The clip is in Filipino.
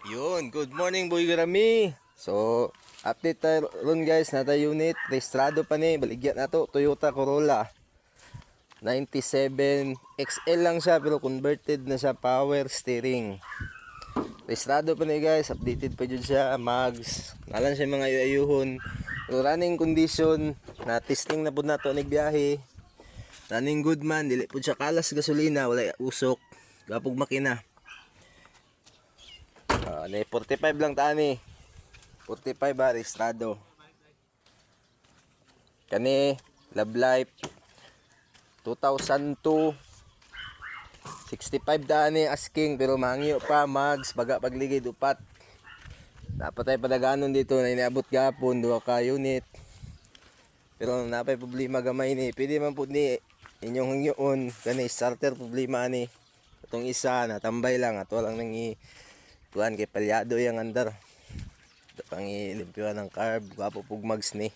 Yun, good morning boy Garami. So, update tayo ron guys, nata unit, registrado pa ni, baligyan na to, Toyota Corolla 97 XL lang siya pero converted na siya power steering. Registrado pa ni guys, updated pa dyan siya, mags, nalan siya mga ayuhon. Pero running condition, na testing na po na to nagbiyahe. Running good man, dili po siya kalas gasolina, wala usok, gapog makina. 45 lang tani. 45 ba registrado. Kani Love Life 2002 65 tani asking pero mangyo pa mags baga pagligid upat. Dapat tayo padaganon dito na inaabot gapon 2 ka unit. Pero napay problema gamay ni. Pwede man pud ni inyong hangyoon kani starter problema ni. Itong isa natambay lang ato lang nang tuan kay palyado yung andar. Ito pang ilimpyuhan ng carb, gwapo pug mags ni.